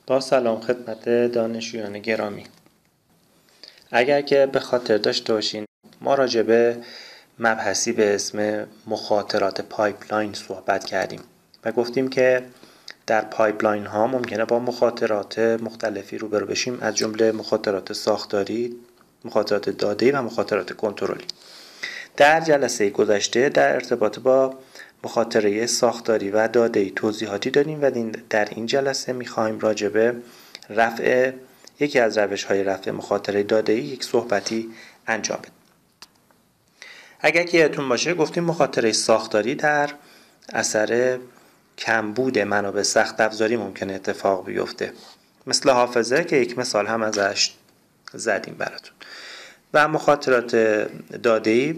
با سلام خدمت دانشجویان گرامی. اگر که به خاطر داشته باشین ما راجع به مبحثی به اسم مخاطرات پایپلاین صحبت کردیم و گفتیم که در پایپلاین ها ممکنه با مخاطرات مختلفی روبرو بشیم، از جمله مخاطرات ساختاری، مخاطرات داده‌ای و مخاطرات کنترلی. در جلسه گذشته در ارتباط با مخاطره ساختاری و داده‌ای توضیحاتی دادیم و در این جلسه می‌خوایم راجع به یکی از روش‌های رفع مخاطره داده‌ای یک صحبتی انجام بدیم. اگر که یادتون باشه گفتیم مخاطره ساختاری در اثر کمبود منابع سخت افزاری ممکنه اتفاق بیفته، مثل حافظه که یک مثال هم ازش زدیم براتون. و مخاطرات داده‌ای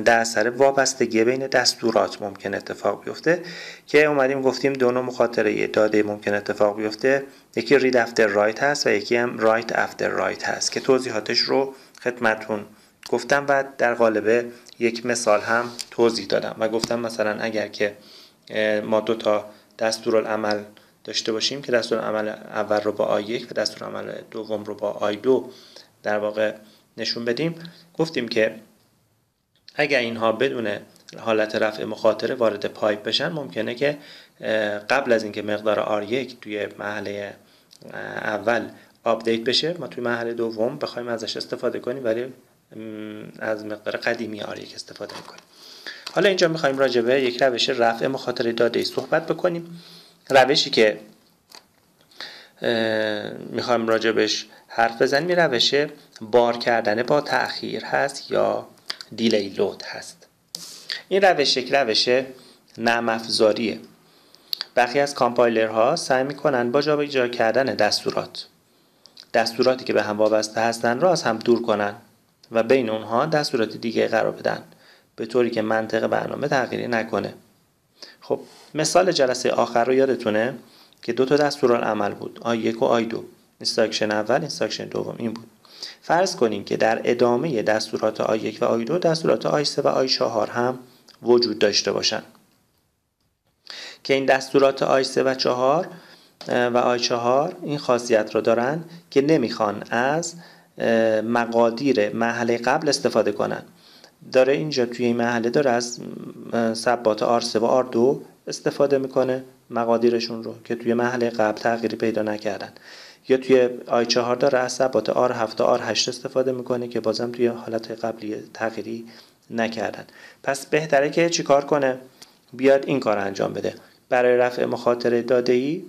در اثر وابستگی بین دستورات ممکن اتفاق بیفته که اومدیم گفتیم دو نوع مخاطره داده‌ای ممکن اتفاق بیفته، یکی رید افتر رایت هست و یکی هم رایت افتر رایت هست که توضیحاتش رو خدمتتون گفتم و در قالب یک مثال هم توضیح دادم و گفتم مثلا اگر که ما دو تا دستورالعمل داشته باشیم که دستورالعمل اول رو با I1 و دستورالعمل دوم رو با I2 در واقع نشون بدیم، گفتیم که اگر اینها بدون حالت رفع مخاطره وارد پایپ بشن ممکنه که قبل از اینکه مقدار R1 توی مرحله اول آپدیت بشه ما توی مرحله دوم بخوایم ازش استفاده کنیم ولی از مقدار قدیمی R1 استفاده میکنیم. حالا اینجا میخوایم راجع به یک روش رفع مخاطره داده‌ای صحبت بکنیم. روشی که میخوایم راجع بهش حرف بزنیم روش بار کردن با تأخیر هست یا دیلی لود هست. این روش یک روش نرم افزاریه. برخی از کامپایلرها سعی میکنن با جابجا کردن دستوراتی که به هم وابسته هستن را از هم دور کنن و بین اونها دستورات دیگه قرار بدن به طوری که منطق برنامه تغییری نکنه. خب مثال جلسه آخر رو یادتونه که دو تا دستورالعمل بود، I1 و I2. اینستراکشن اول، اینستراکشن دوم این بود. فرض کنیم که در ادامه دستورات I1 و I2 دستورات I3 و I4 هم وجود داشته باشن که این دستورات I3 و 4 و I4 این خاصیت رو دارن که نمیخوان از مقادیر مرحله قبل استفاده کنن. داره اینجا توی این مرحله داره از ثبات R3 و R2 استفاده میکنه مقادیرشون رو که توی مرحله قبل تغییری پیدا نکردن، یا توی I4 داره از ثبات R7 و R8 استفاده میکنه که بازم توی حالت قبلی تغییری نکردن. پس بهتره که چی کار کنه؟ بیاد این کار انجام بده. برای رفع مخاطره داده‌ای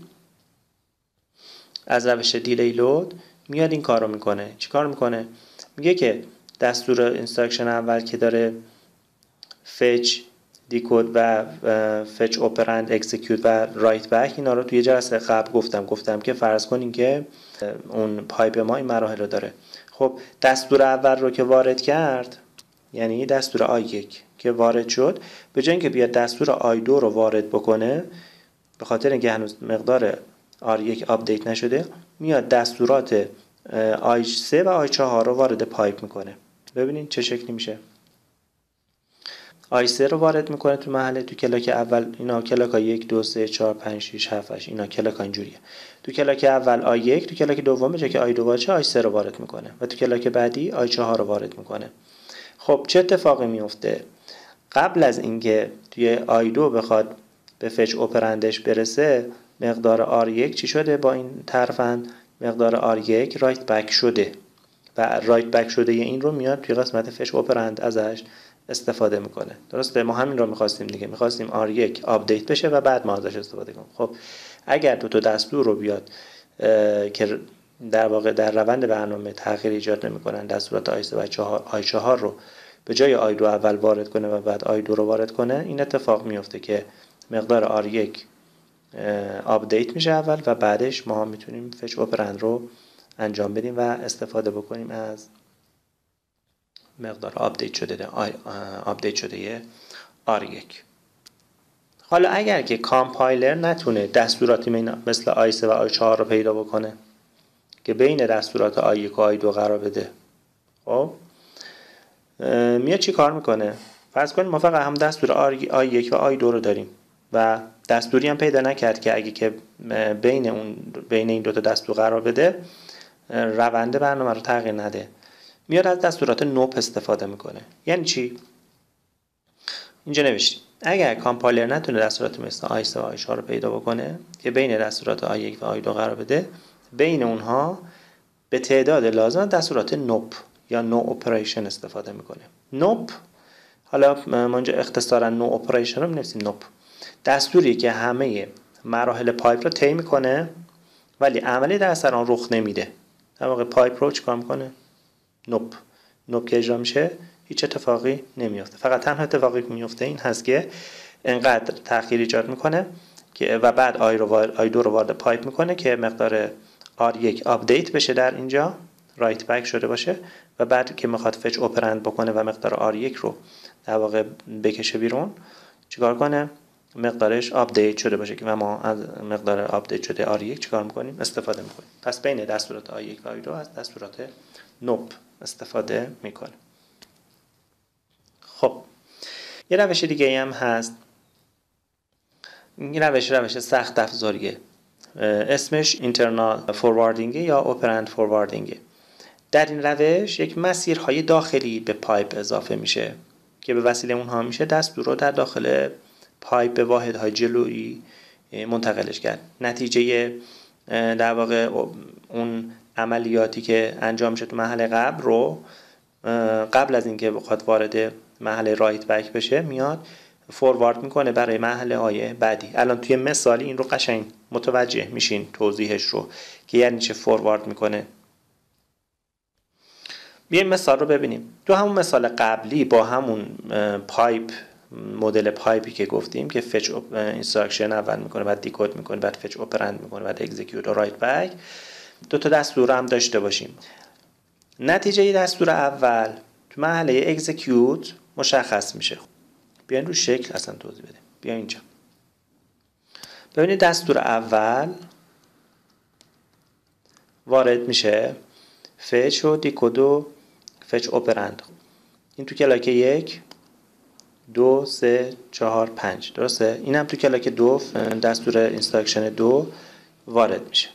از روش دیلی لود میاد این کار رو میکنه. چی کار میکنه؟ میگه که دستور اینستراکشن اول که داره fetch دیکود و fetch operand execute و write back، اینا رو توی جلسه قبل گفتم که فرض کنین که اون پایپ ما این مراحل رو داره. خب دستور اول رو که وارد کرد، یعنی دستور I1 که وارد شد، به جای اینکه بیاد دستور I2 رو وارد بکنه به خاطر اینکه هنوز مقدار R1 آپدیت نشده، میاد دستورات I3 و I4 رو وارد پایپ میکنه. ببینین چه شکلی میشه. I3 رو وارد میکنه تو محله، تو کلاک اول اینا کلاک 1 2 3 4 5 6 7 8 اینا کلاک اینجوریه. تو کلاک اول I1، تو کلاک دوم به جای که I2 باشه I3 رو وارد میکنه و تو کلاک بعدی I4 رو وارد میکنه. خب چه اتفاقی میفته؟ قبل از اینکه توی I2 بخواد به فچ اپرندش برسه مقدار R1 چی شده؟ با این طرفن مقدار R1 رایت بک شده و رایت بک شده این رو میاد توی قسمت فچ اپرند ازش استفاده میکنه. درسته؟ ما همین رو میخواستیم دیگه، میخواستیم R1 آپدیت بشه و بعد ما ازش استفاده کنیم. خب اگر دو تا دستور رو بیاد که در واقع در روند برنامه تغییر ایجاد نمیکنن، دستورات I3 و I4 رو به جای I2 اول وارد کنه و بعد I2 رو وارد کنه، این اتفاق میفته که مقدار R1 آپدیت میشه اول و بعدش ما میتونیم فچ اپرند رو انجام بدیم و استفاده بکنیم از مقدار آپدیت شده R1. حالا اگر که کامپایلر نتونه دستوراتی مثل I3 و I4 رو پیدا بکنه که بین دستورات I1 و I2 قرار بده، خب میاد چی کار میکنه؟ فرض کنیم ما فقط هم دستور I1 و I2 رو داریم و دستوری هم پیدا نکرد که اگه که بین این دو تا دستور قرار بده روند برنامه رو تغییر نده. میاد از دستورات نوپ استفاده میکنه. یعنی چی؟ اینجا نوشتیم اگر کامپایلر نتونه دستورات مثل آی3 و آی4 رو پیدا بکنه که بین دستورات آی1 و آی2 قرار بده، بین اونها به تعداد لازم دستورات نوپ یا نو اپریشن استفاده میکنه. نوپ، حالا ما اینجا اختصارا نو اپریشن رو می‌نویسیم نوپ، دستوری که همه مراحل پایپ رو طی میکنه ولی عملی در اثر آن رخ نمیده. در واقع پایپ رو چیکار میکنه؟ نوپ که اجرا میشه هیچ اتفاقی نمیفته. فقط تنها اتفاقی که میفته این هست که انقدر تأخیر ایجاد میکنه که و بعد آی2 رو وارد پایپ میکنه که مقدار R1 آپدیت بشه، در اینجا رایت بک شده باشه و بعد که میخواد فچ اپرند بکنه و مقدار R1 رو در واقع بکشه بیرون، چیکار کنه؟ مقدارش آپدیت شده باشه که ما از مقدار آپدیت شده R1 چیکار میکنیم؟ استفاده میکنیم. پس بین دستورات I1 و I2 از دستورات نوپ استفاده میکنیم. خب یه روش دیگه هم هست. این روش سخت افزاریه، اسمش اینترنال فورواردینگ یا اپرند فورواردینگ. در این روش یک مسیرهای داخلی به پایپ اضافه میشه که به وسیله اونها میشه دستور رو در داخل پایپ به واحدهای جلویی منتقلش کرد. نتیجه در واقع اون عملیاتی که انجام میشه تو مرحله قبل رو قبل از اینکه بخواد وارد مرحله رایت بک بشه میاد فوروارد میکنه برای مرحله های بعدی. الان توی مثالی این رو قشنگ متوجه میشین توضیحش رو که یعنی چه فوروارد میکنه. بیایم مثال رو ببینیم. تو همون مثال قبلی با همون پایپ، مدل پایپی که گفتیم که فچ اینستراکشن اول میکنه بعد دیکود میکنه بعد فچ اپرند میکنه بعد اکزیکیوت و رایت بک، دو تا دستور هم داشته باشیم. نتیجه دستور اول تو مرحله اکزیکیوت مشخص میشه. بیاین رو شکل اصلا توضیح بدیم. بیاین اینجا ببینید دستور اول وارد میشه فچ و دیکود و فچ اپرند. این تو کلاک 1 2 3 4 5 درسته؟ این هم تو کلاک 2 دستور اینستراکشن 2 وارد میشه.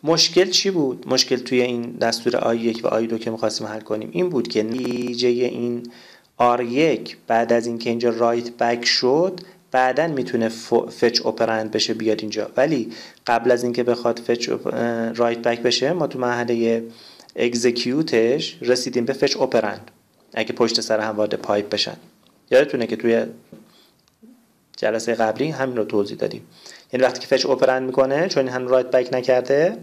مشکل چی بود؟ مشکل توی این دستور آی1 و آی2 که می‌خواستیم حل کنیم این بود که نتیجه این R1 بعد از اینکه اینجا رایت بک شد بعدن میتونه فچ اپرند بشه بیاد اینجا، ولی قبل از اینکه بخواد فچ رایت بک بشه ما تو مرحله اکزیکیوتش رسیدیم به فچ اپرند اگه پشت سر هم وارد پایپ بشن. یادتونه که توی جلسه قبلی همین رو توضیح دادیم. یعنی وقتی که فچ اپرند میکنه چون هم رایت بک نکرده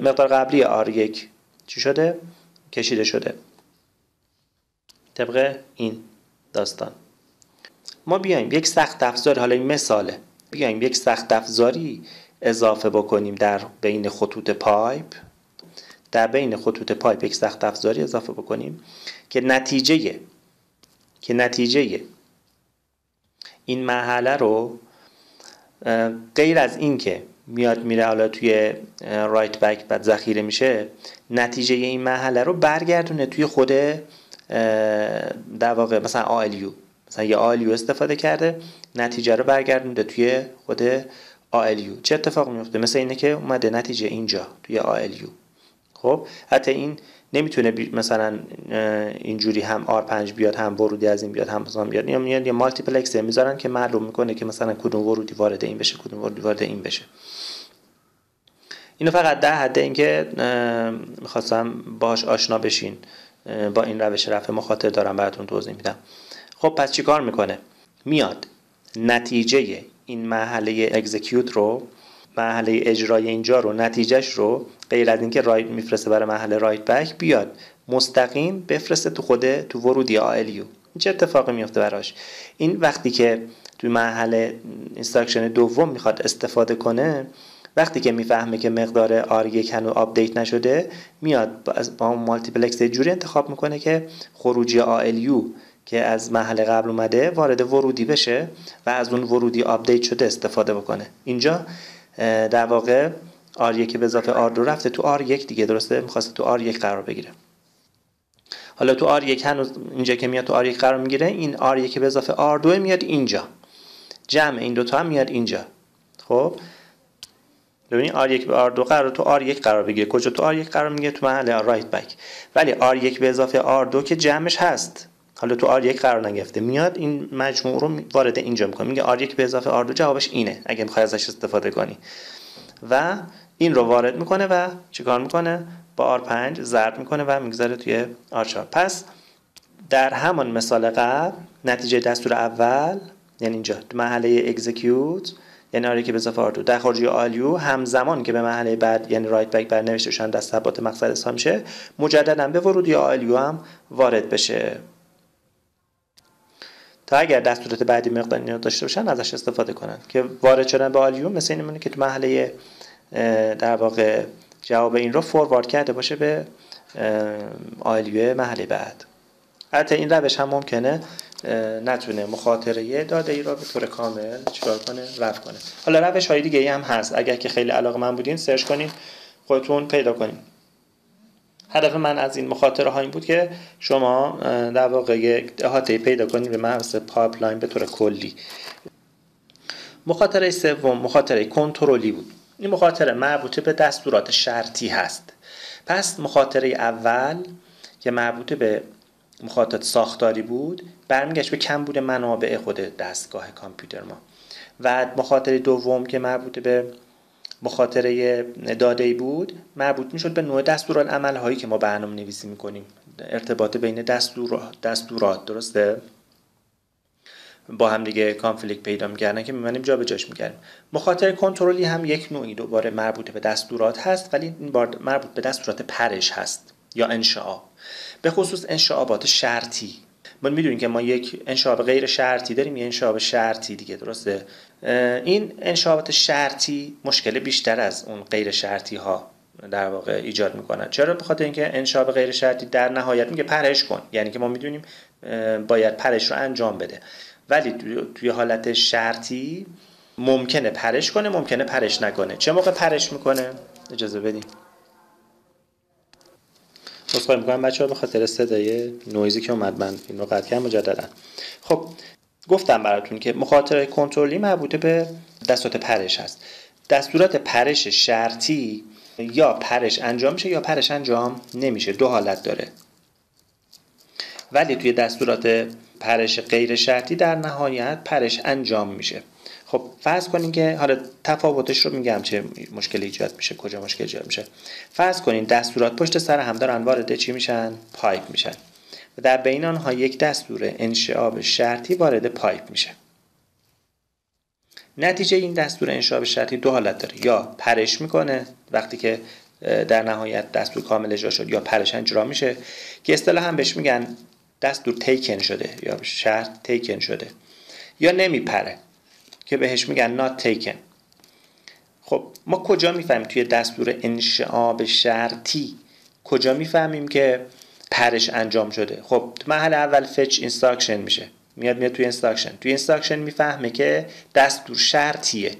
مقدار قبلی R1 چی شده؟ کشیده شده. طبق این داستان ما بیایم یک سخت افزاری، حالا این مثاله، بیایم یک سخت افزاری اضافه بکنیم در بین خطوط پایپ. در بین خطوط پایپ یک سخت افزاری اضافه بکنیم که نتیجه این مرحله رو غیر از این که میاد میره حالا توی رایت بک بعد ذخیره میشه، نتیجه این مرحله رو برگردونه توی خود در واقع مثلا ALU، مثلا یه ALU استفاده کرده نتیجه رو برگردونده توی خود ALU. چه اتفاق میفته؟ مثل اینه که اومده نتیجه اینجا توی ALU. خب حتی این نمیتونه مثلا اینجوری هم R5 بیاد هم ورودی از این بیاد هم مثلا بیاد، یا میاد یه مالتیپلکس میذارن که معلوم میکنه که مثلا کدوم ورودی وارد این بشه کدوم ورودی وارد این بشه. اینو فقط در حد اینکه میخواستم باهاش آشنا بشین، با این روش رفع مخاطر دارم براتون توضیح میدم. خب پس چی کار میکنه؟ میاد نتیجه این مرحله اکزیکیوت رو، مرحله اجرای اینجا رو، نتیجهش رو غیر از اینکه رایت میفرسته برای مرحله رایت بک بیاد مستقیم بفرسته تو ورودی ALU. این چه اتفاقی میفته براش؟ این وقتی که تو مرحله اینستراکشن دوم میخواد استفاده کنه، وقتی که میفهمه که مقدار R1 هنوز آپدیت نشده میاد با مالتیپلکس جوری انتخاب میکنه که خروجی ALU که از مرحله قبل اومده وارد ورودی بشه و از اون ورودی آپدیت شده استفاده بکنه. اینجا در واقع R1 به اضافه R2 رفته تو R1 دیگه، درسته؟ میخواسته تو R1 قرار بگیره. حالا تو R1 هنوز اینجا که میاد تو R1 قرار میگیره، این R1 به اضافه R2 میاد اینجا، جمع این دوتا هم میاد اینجا. خب ببینید R1 به R2 قرار تو R1 قرار بگیره. کجا تو R1 قرار میگیره؟ تو محل رایت بک. ولی R1 به اضافه R2 که جمعش هست، حالا تو R1 قرار نگرفته، میاد این مجموع رو وارد اینجا میکنه، میگه R1 به اضافه R2 جوابش اینه اگه میخوای ازش استفاده کنی، و این رو وارد میکنه و چیکار میکنه؟ با R5 ضرب میکنه و میگذاره توی R4. پس در همان مثال قبل نتیجه دستور اول یعنی اینجا تو مرحله اکزیکیوت یعنی R1 به اضافه R2 در خارج آلیو همزمان که به مرحله بعد یعنی رایت بک بر نوشته شدن دست ثبات مقصد اسهام میشه، مجددا به ورودی آلیو هم وارد بشه تا اگر دستورات بعدی مقدار نیاز داشته باشن ازش استفاده کنن که وارد شدن به آلیو مثل این میمونه که تو مرحله در واقع جواب این رو فوروارد کرده باشه به آلیو مرحله بعد. البته این روش هم ممکنه نتونه مخاطره داده ای رو به طور کامل چیکار کنه؟ رفع کنه. حالا روش های دیگه ای هم هست، اگر که خیلی علاقه‌مند بودین سرچ کنین خودتون پیدا کنین. هدف من از این مخاطره ها این بود که شما در واقع یک احاطه پیدا کنید به مبحث پایپلاین به طور کلی. مخاطره سوم مخاطره کنترلی بود. این مخاطره مربوط به دستورات شرطی هست. پس مخاطره اول که مربوط به مخاطرات ساختاری بود برمیگشت به کمبود منابع خود دستگاه کامپیوتر ما، و مخاطره دوم که مربوط به مخاطره داده‌ای بود مربوط میشد به نوع دستورالعمل هایی که ما برنامه نویسی میکنیم، ارتباط بین دستورات درسته با هم دیگه کانفلیکت پیدا میکردن که میمونیم جا به جاش میکردیم. مخاطره کنترلی هم یک نوعی دوباره مربوط به دستورات هست، ولی این بار مربوط به دستورات پرش هست یا انشاء، به خصوص انشاءات شرطی. ما میدونیم که ما یک انشاء غیر شرطی داریم، یک انشاء شرطی دیگه، درسته؟ این انشاءات شرطی مشکل بیشتر از اون غیر شرطی ها در واقع ایجاد میکنن. چرا؟ به خاطر اینکه انشاء غیر شرطی در نهایت میگه پرش کن، یعنی که ما میدونیم باید پرش رو انجام بده، ولی توی حالت شرطی ممکنه پرش کنه ممکنه پرش نکنه. چه موقع پرش میکنه؟ اجازه بدیم بسخواهی میکنم بچه ها به خاطر صدای نویزی که اومد من این رو قطع کردم مجددا. خب گفتم براتون که مخاطره کنترلی مربوطه به دستورات پرش هست. دستورات پرش شرطی یا پرش انجام میشه یا پرش انجام نمیشه، دو حالت داره. ولی توی دستورات پرش غیر شرطی در نهایت پرش انجام میشه. خب فرض کنین که حالا تفاوتش رو میگم چه مشکلی ایجاد میشه، کجا مشکل ایجاد میشه. فرض کنین دستورات پشت سر هم دارن وارد چی میشن؟ پایپ میشن، و در بین آنها یک دستور انشعاب شرطی وارد پایپ میشه. نتیجه این دستور انشعاب شرطی دو حالت داره، یا پرش میکنه وقتی که در نهایت دستور کامل اجرا شد، یا پرش اجرا میشه که اصطلاحاً هم بهش میگن دستور تیکن شده یا شرط تیکن شده، یا نمیپره که بهش میگن not taken. خب ما کجا میفهمیم توی دستور انشعاب شرطی کجا میفهمیم که پرش انجام شده؟ خب تو مرحله اول fetch instruction میشه، میاد توی instruction میفهمه که دستور شرطیه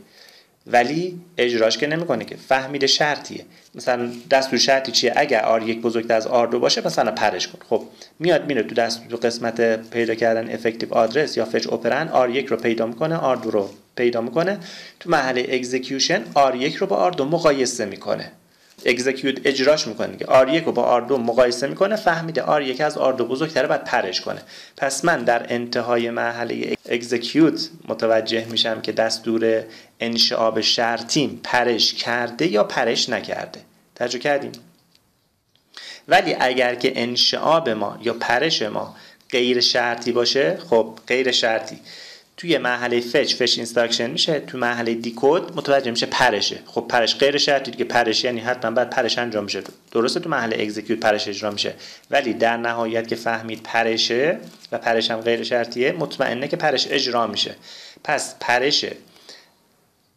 ولی اجراش که نمیکنه که، فهمیده شرطیه. مثلا دستور شرطی چیه؟ اگر R1 بزرگتر از R2 باشه مثلا پرش کن. خب میاد میره تو دستور قسمت پیدا کردن effective address یا fetch operand R1 رو پیدا میکنه R2 رو پیدا میکنه، تو مرحله execution R1 رو با R2 مقایسه میکنه، execute اجراش میکنه دیگه، R1 رو با R2 مقایسه میکنه، فهمیده R1 از R2 بزرگتره بعد پرش کنه. پس من در انتهای مرحله execute متوجه میشم که دستور انشعاب شرطیم پرش کرده یا پرش نکرده. توجه کردیم؟ ولی اگر که انشعاب ما یا پرش ما غیر شرطی باشه، خب غیر شرطی توی مرحله fetch instruction میشه، تو مرحله دیکود متوجه میشه پرشه. خب پرش غیر شرطی دیگه، پرش یعنی حتما بعد پرش انجام میشه، درسته؟ تو مرحله execute پرش اجرا میشه، ولی در نهایت که فهمید پرشه و پرش هم غیر شرطیه مطمئنه که پرش اجرا میشه. پس پرش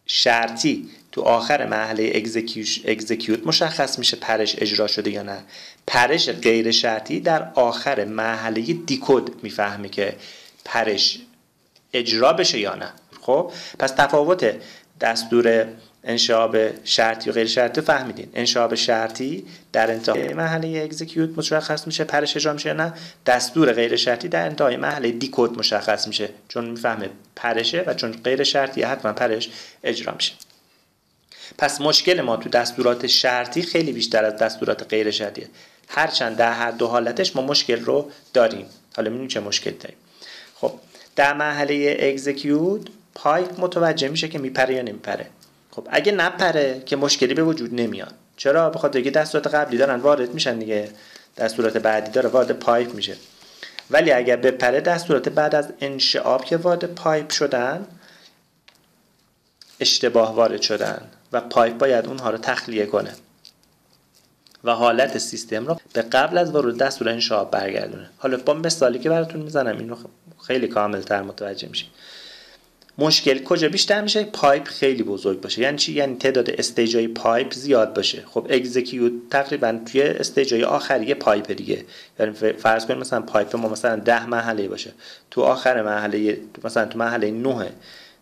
شرطی تو آخر مرحله execute مشخص میشه پرش اجرا شده یا نه. پرش غیر شرطی در آخر مرحله دیکود میفهمه که پرش اجرا بشه یا نه. خب پس تفاوت دستور انشاب شرطی و غیر شرطی فهمیدین. انشاب شرطی در انتهای مرحله اکزیکیوت مشخص میشه، پرش اجرا میشه. نه، دستور غیر شرطی در انتهای مرحله دیکود مشخص میشه، چون میفهمه پرشه و چون غیر شرطی حتما پرش اجرا میشه. پس مشکل ما تو دستورات شرطی خیلی بیشتر از دستورات غیر شرطیه، هرچند در هر دو حالتش ما مشکل رو داریم. حالا میبینیم چه مشکل داریم. خب در مرحله اکزیکیوت پایپ متوجه میشه که میپره یا نمیپره. خب اگه نپره که مشکلی به وجود نمیاد. چرا؟ بخاطر اینکه دستورات قبلی دارن وارد میشن دیگه، دستورات بعدی داره وارد پایپ میشه. ولی اگر بپره، دستورات بعد از انشعاب که وارد پایپ شدن اشتباه وارد شدن و پایپ باید اونها رو تخلیه کنه و حالت سیستم رو به قبل از ورود دستور انشعاب برگردونه. حالا با مثالی که براتون میزنم اینو خیلی کامل‌تر متوجه میشین. مشکل کجا بیشتر میشه؟ پایپ خیلی بزرگ باشه. یعنی چی؟ یعنی تعداد استیج‌های پایپ زیاد باشه. خب اکزیکیوت تقریبا توی استیج‌های آخری پایپ دیگه. یعنی فرض کنید مثلا پایپ ما مثلا 10 مرحله باشه، تو آخر مرحله مثلا تو مرحله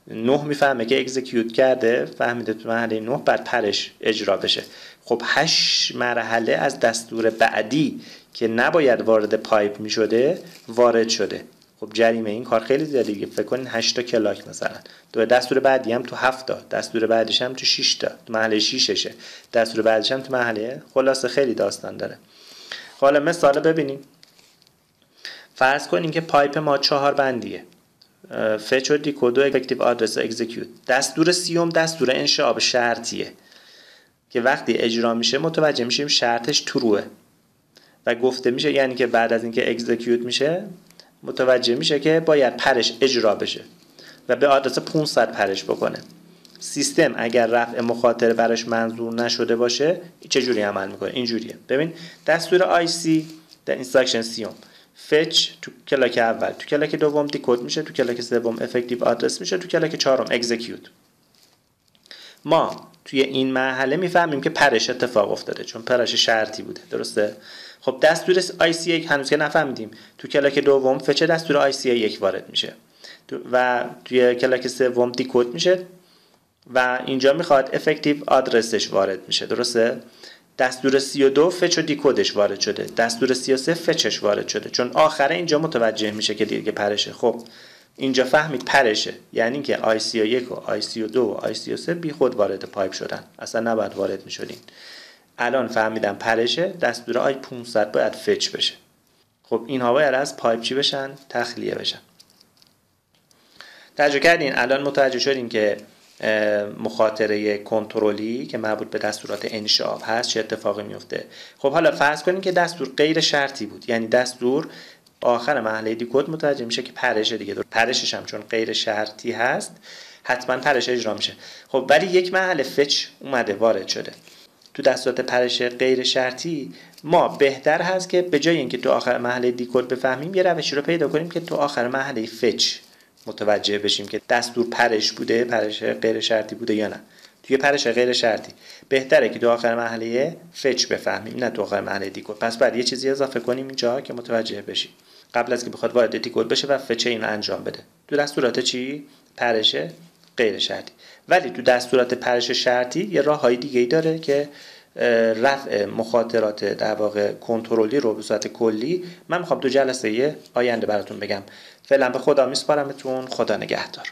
9 میفهمه که اکزیکیوت کرده، فهمیده تو مرحله 9 بعد پرش اجرا بشه. خب 8 مرحله از دستور بعدی که نباید وارد پایپ میشده وارد شده. خب جریمه این کار خیلی زیاده دیگه. فکر کنین 8 تا کلاک مثلا، تو دستور بعدی هم تو 7 تا، دستور بعدیش هم تو 6 تا، تو مرحله 6شه، دستور بعدیش هم تو مرحله، خلاصه خیلی داستان داره. حالا مثال ببینیم. فرض کنین که پایپ ما 4 بندیه، فچ و دیکود و افکتیو آدرس و اکزیکیوت. دستور سیوم دستور انشعاب شرطیه که وقتی اجرا میشه متوجه میشیم شرطش تروه و گفته میشه، یعنی که بعد از اینکه اکزیکیوت میشه متوجه میشه که باید پرش اجرا بشه و به آدرس 500 پرش بکنه. سیستم اگر رفع مخاطره براش منظور نشده باشه چجوری عمل میکنه؟ اینجوریه. ببین دستور آی سی در اینستراکشن سیوم فچ تو کلاک اول، تو کلاک دوم دیکود میشه، تو کلاک سوم افکتیو آدرس میشه، تو کلاک چهارم اکزیکیوت. ما توی این مرحله میفهمیم که پرش اتفاق افتاده چون پرش شرطی بوده، درسته؟ خب دستور IC1 هنوز که نفهمیدیم. تو کلاک دوم فچ دستور IC1 وارد میشه و توی کلاک سوم دیکود میشه و اینجا میخواد افکتیو آدرسش وارد میشه، درسته؟ دستور 32 فچ و دیکودش وارد شده، دستور 33 فچش وارد شده، چون آخره اینجا متوجه میشه که دیگه پرشه. خب اینجا فهمید پرشه، یعنی که IC1 و IC2 و IC3 بی خود وارد پایپ شدن، اصلا نباید وارد میشدین. الان فهمیدم پرشه، دستور I500 باید فچ بشه. خب اینها باید از پایپ چی بشن؟ تخلیه بشن. توجه کردین؟ الان متوجه شدین که مخاطره کنترلی که مربوط به دستورات انشعاب هست چه اتفاقی میفته. خب حالا فرض کنین که دستور غیر شرطی بود، یعنی دستور آخر مرحله دیکود متوجه میشه که پرشه دیگه، پرشش هم چون غیر شرطی هست حتما پرش اجرا میشه. خب ولی یک مرحله فچ اومده وارد شده. تو دستورات پرش غیر شرطی ما بهتر هست که به جای اینکه تو آخر مرحله دیکود بفهمیم یه روشی رو پیدا کنیم که تو آخر مرحله فچ متوجه بشیم که دستور پرش بوده، پرش غیر شرطی بوده یا نه. توی پرش غیر شرطی بهتره که تو آخر مرحله فچ بفهمیم، نه تو آخر مرحله دیکود. پس بعد یه چیزی اضافه کنیم اینجا که متوجه بشیم قبل از که بخواد وارد دیکود بشه و فچ اینو انجام بده. تو دستورات چی؟ پرش غیر شرطی. ولی تو دستورات پرش شرطی یه راههای دیگه‌ای داره که رفع مخاطرات در واقع کنترلی رو به صورت کلی من میخوام تو جلسه آینده براتون بگم. فعلا به خدا میسپارمتون. خدا نگهدار.